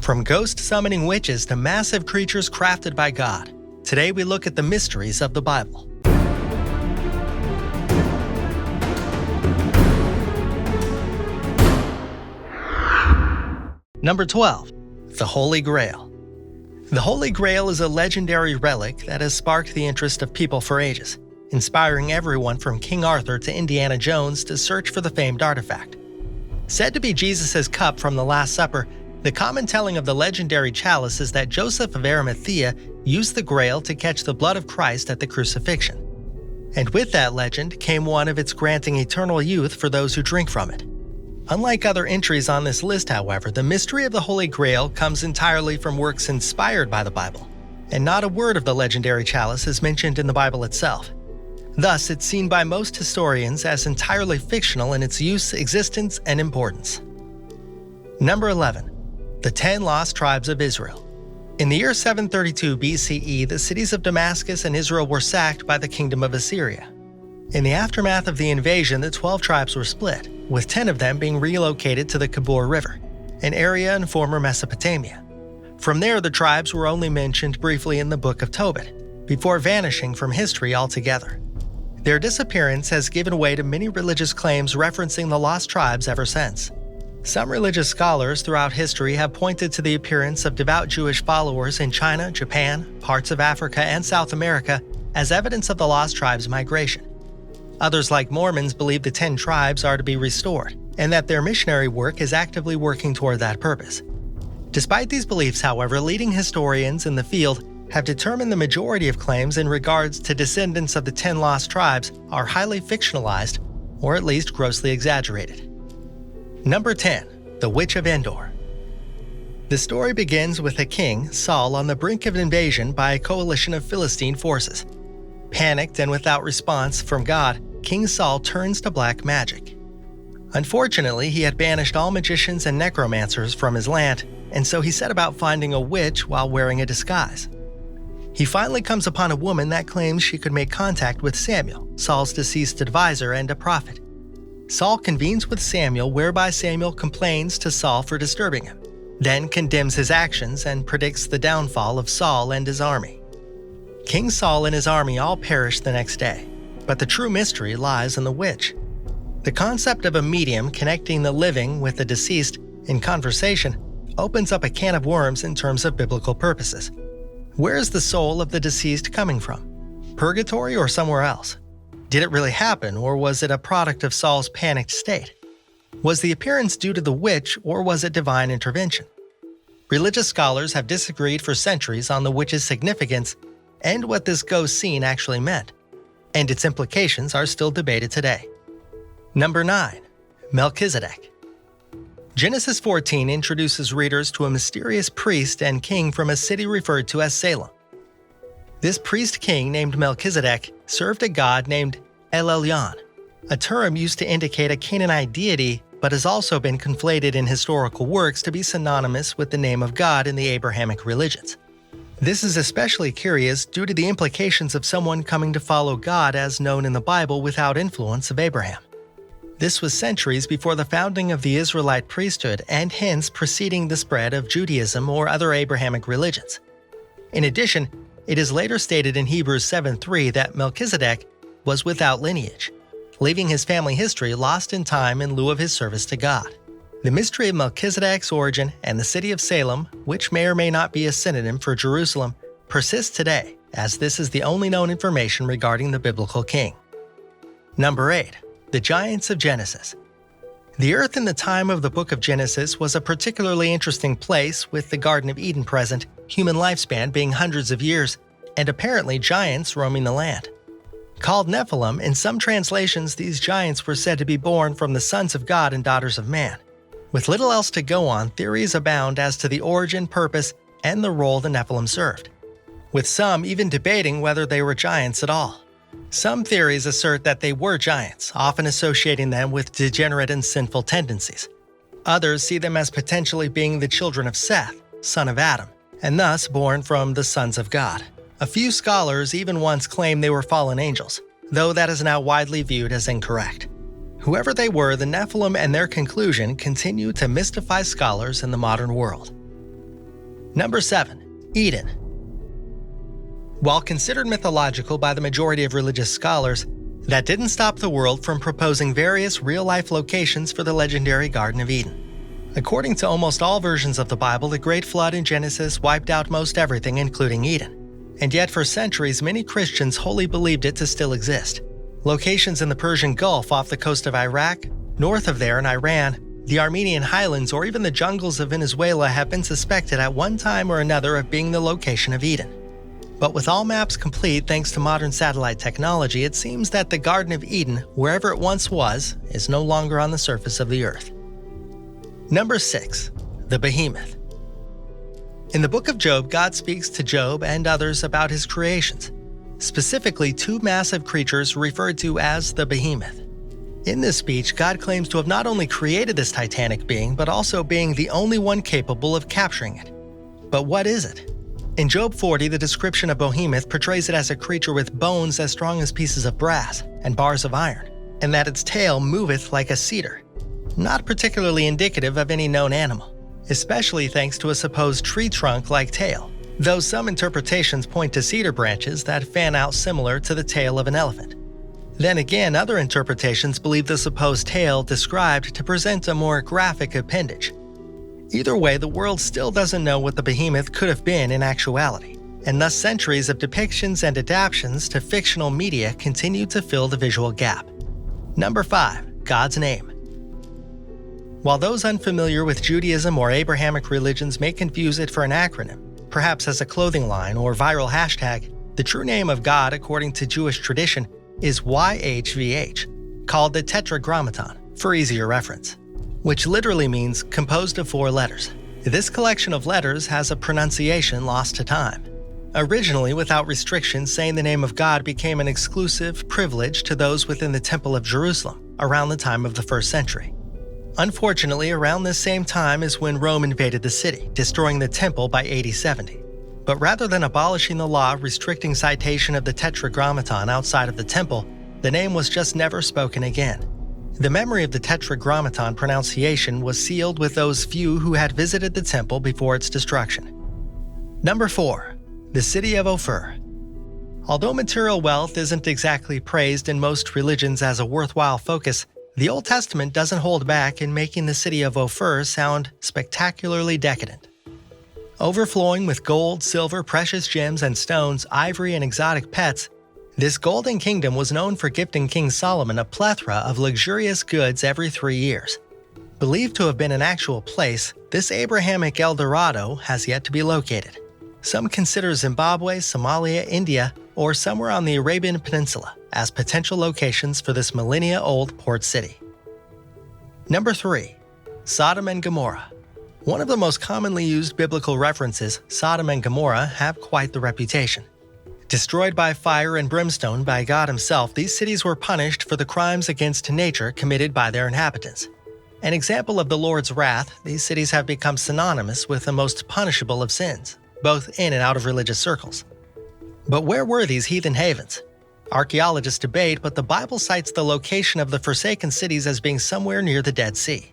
From ghost-summoning witches to massive creatures crafted by God, today we look at the mysteries of the Bible. Number 12. The Holy Grail. The Holy Grail is a legendary relic that has sparked the interest of people for ages, inspiring everyone from King Arthur to Indiana Jones to search for the famed artifact. Said to be Jesus' cup from the Last Supper, the common telling of the legendary chalice is that Joseph of Arimathea used the Grail to catch the blood of Christ at the Crucifixion. And with that legend came one of its granting eternal youth for those who drink from it. Unlike other entries on this list, however, the mystery of the Holy Grail comes entirely from works inspired by the Bible, and not a word of the legendary chalice is mentioned in the Bible itself. Thus, it's seen by most historians as entirely fictional in its use, existence, and importance. Number 11. The 10 Lost Tribes of Israel. In the year 732 BCE, the cities of Damascus and Israel were sacked by the kingdom of Assyria. In the aftermath of the invasion, the 12 tribes were split, with 10 of them being relocated to the Khabur River, an area in former Mesopotamia. From there, the tribes were only mentioned briefly in the Book of Tobit, before vanishing from history altogether. Their disappearance has given way to many religious claims referencing the lost tribes ever since. Some religious scholars throughout history have pointed to the appearance of devout Jewish followers in China, Japan, parts of Africa, and South America as evidence of the lost tribes' migration. Others, like Mormons, believe the 10 tribes are to be restored, and that their missionary work is actively working toward that purpose. Despite these beliefs, however, leading historians in the field have determined the majority of claims in regards to descendants of the 10 lost tribes are highly fictionalized, or at least grossly exaggerated. Number 10. The Witch of Endor. The story begins with a king, Saul, on the brink of invasion by a coalition of Philistine forces. Panicked and without response from God, King Saul turns to black magic. Unfortunately, he had banished all magicians and necromancers from his land, and so he set about finding a witch while wearing a disguise. He finally comes upon a woman that claims she could make contact with Samuel, Saul's deceased advisor and a prophet. Saul convenes with Samuel, whereby Samuel complains to Saul for disturbing him, then condemns his actions and predicts the downfall of Saul and his army. King Saul and his army all perish the next day, but the true mystery lies in the witch. The concept of a medium connecting the living with the deceased in conversation opens up a can of worms in terms of biblical purposes. Where is the soul of the deceased coming from? Purgatory or somewhere else? Did it really happen, or was it a product of Saul's panicked state? Was the appearance due to the witch, or was it divine intervention? Religious scholars have disagreed for centuries on the witch's significance and what this ghost scene actually meant, and its implications are still debated today. Number 9. Melchizedek. Genesis 14 introduces readers to a mysterious priest and king from a city referred to as Salem. This priest-king named Melchizedek served a god named El Elyon, a term used to indicate a Canaanite deity but has also been conflated in historical works to be synonymous with the name of God in the Abrahamic religions. This is especially curious due to the implications of someone coming to follow God as known in the Bible without influence of Abraham. This was centuries before the founding of the Israelite priesthood and hence preceding the spread of Judaism or other Abrahamic religions. In addition, it is later stated in Hebrews 7:3 that Melchizedek was without lineage, leaving his family history lost in time in lieu of his service to God. The mystery of Melchizedek's origin and the city of Salem, which may or may not be a synonym for Jerusalem, persists today, as this is the only known information regarding the biblical king. Number 8. The Giants of Genesis. The earth in the time of the book of Genesis was a particularly interesting place, with the Garden of Eden present, human lifespan being hundreds of years, and apparently giants roaming the land. Called Nephilim, in some translations these giants were said to be born from the sons of God and daughters of man. With little else to go on, theories abound as to the origin, purpose, and the role the Nephilim served, with some even debating whether they were giants at all. Some theories assert that they were giants, often associating them with degenerate and sinful tendencies. Others see them as potentially being the children of Seth, son of Adam, and thus born from the sons of God. A few scholars even once claimed they were fallen angels, though that is now widely viewed as incorrect. Whoever they were, the Nephilim and their conclusion continue to mystify scholars in the modern world. Number 7. Eden. While considered mythological by the majority of religious scholars, that didn't stop the world from proposing various real-life locations for the legendary Garden of Eden. According to almost all versions of the Bible, the Great Flood in Genesis wiped out most everything, including Eden. And yet for centuries, many Christians wholly believed it to still exist. Locations in the Persian Gulf off the coast of Iraq, north of there in Iran, the Armenian highlands, or even the jungles of Venezuela have been suspected at one time or another of being the location of Eden. But with all maps complete thanks to modern satellite technology, it seems that the Garden of Eden, wherever it once was, is no longer on the surface of the earth. Number 6. The Behemoth. In the book of Job, God speaks to Job and others about his creations, specifically 2 massive creatures referred to as the Behemoth. In this speech, God claims to have not only created this titanic being, but also being the only one capable of capturing it. But what is it? In Job 40, the description of Behemoth portrays it as a creature with bones as strong as pieces of brass and bars of iron, and that its tail moveth like a cedar. Not particularly indicative of any known animal, especially thanks to a supposed tree trunk-like tail, though some interpretations point to cedar branches that fan out similar to the tail of an elephant. Then again, other interpretations believe the supposed tail described to present a more graphic appendage. Either way, the world still doesn't know what the Behemoth could have been in actuality, and thus centuries of depictions and adaptations to fictional media continue to fill the visual gap. Number 5. God's Name. While those unfamiliar with Judaism or Abrahamic religions may confuse it for an acronym, perhaps as a clothing line or viral hashtag, the true name of God, according to Jewish tradition, is YHVH, called the Tetragrammaton, for easier reference, which literally means composed of 4 letters. This collection of letters has a pronunciation lost to time. Originally, without restrictions, saying the name of God became an exclusive privilege to those within the Temple of Jerusalem around the time of the 1st century. Unfortunately, around this same time is when Rome invaded the city, destroying the temple by AD 70. But rather than abolishing the law restricting citation of the Tetragrammaton outside of the temple, the name was just never spoken again. The memory of the Tetragrammaton pronunciation was sealed with those few who had visited the temple before its destruction. Number 4. The city of OPHIR. Although material wealth isn't exactly praised in most religions as a worthwhile focus, the Old Testament doesn't hold back in making the city of OPHIR sound spectacularly decadent. Overflowing with gold, silver, precious gems and stones, ivory and exotic pets, this golden kingdom was known for gifting King Solomon a plethora of luxurious goods every 3 years. Believed to have been an actual place, this Abrahamic El Dorado has yet to be located. Some consider Zimbabwe, Somalia, India, or somewhere on the Arabian Peninsula as potential locations for this millennia-old port city. Number 3. Sodom and Gomorrah. One of the most commonly used biblical references, Sodom and Gomorrah have quite the reputation. Destroyed by fire and brimstone by God himself, these cities were punished for the crimes against nature committed by their inhabitants. An example of the Lord's wrath, these cities have become synonymous with the most punishable of sins, both in and out of religious circles. But where were these heathen havens? Archaeologists debate, but the Bible cites the location of the forsaken cities as being somewhere near the Dead Sea.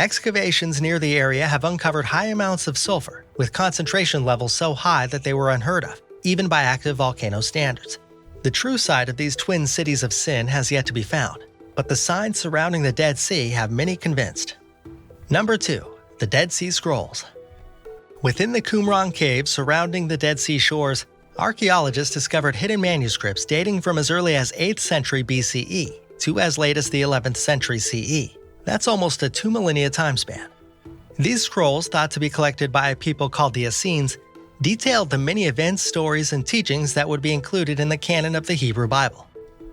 Excavations near the area have uncovered high amounts of sulfur, with concentration levels so high that they were unheard of, even by active volcano standards. The true site of these twin cities of sin has yet to be found, but the signs surrounding the Dead Sea have many convinced. Number 2. The Dead Sea Scrolls. Within the Qumran caves surrounding the Dead Sea shores, archaeologists discovered hidden manuscripts dating from as early as 8th century BCE to as late as the 11th century CE. That's almost a 2 millennia time span. These scrolls, thought to be collected by a people called the Essenes, detailed the many events, stories, and teachings that would be included in the canon of the Hebrew Bible.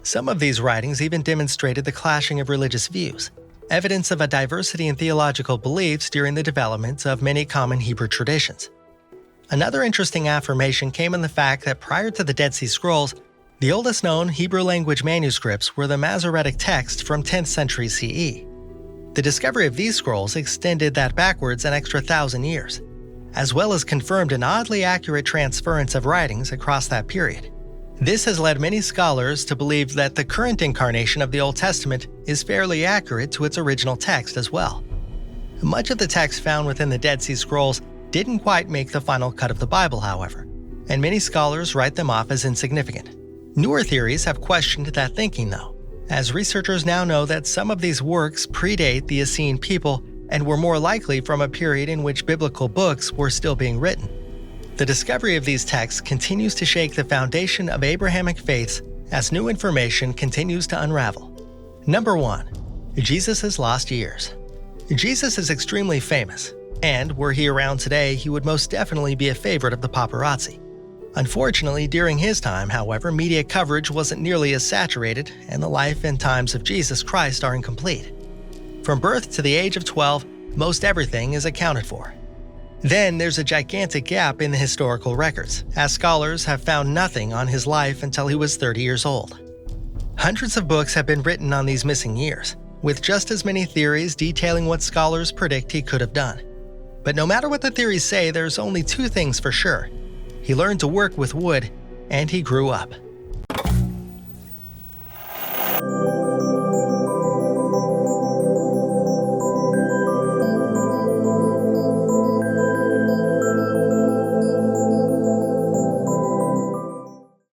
Some of these writings even demonstrated the clashing of religious views, evidence of a diversity in theological beliefs during the development of many common Hebrew traditions. Another interesting affirmation came in the fact that prior to the Dead Sea Scrolls, the oldest known Hebrew language manuscripts were the Masoretic text from 10th century CE. The discovery of these scrolls extended that backwards an extra 1,000 years, as well as confirmed an oddly accurate transference of writings across that period. This has led many scholars to believe that the current incarnation of the Old Testament is fairly accurate to its original text as well. Much of the text found within the Dead Sea Scrolls didn't quite make the final cut of the Bible, however, and many scholars write them off as insignificant. Newer theories have questioned that thinking, though, as researchers now know that some of these works predate the Essene people and were more likely from a period in which biblical books were still being written. The discovery of these texts continues to shake the foundation of Abrahamic faiths as new information continues to unravel. Number 1. Jesus' lost years. Jesus is extremely famous, and were he around today, he would most definitely be a favorite of the paparazzi. Unfortunately, during his time, however, media coverage wasn't nearly as saturated, and the life and times of Jesus Christ are incomplete. From birth to the age of 12, most everything is accounted for. Then there's a gigantic gap in the historical records, as scholars have found nothing on his life until he was 30 years old. Hundreds of books have been written on these missing years, with just as many theories detailing what scholars predict he could have done. But no matter what the theories say, there's only two things for sure. He learned to work with wood, and he grew up.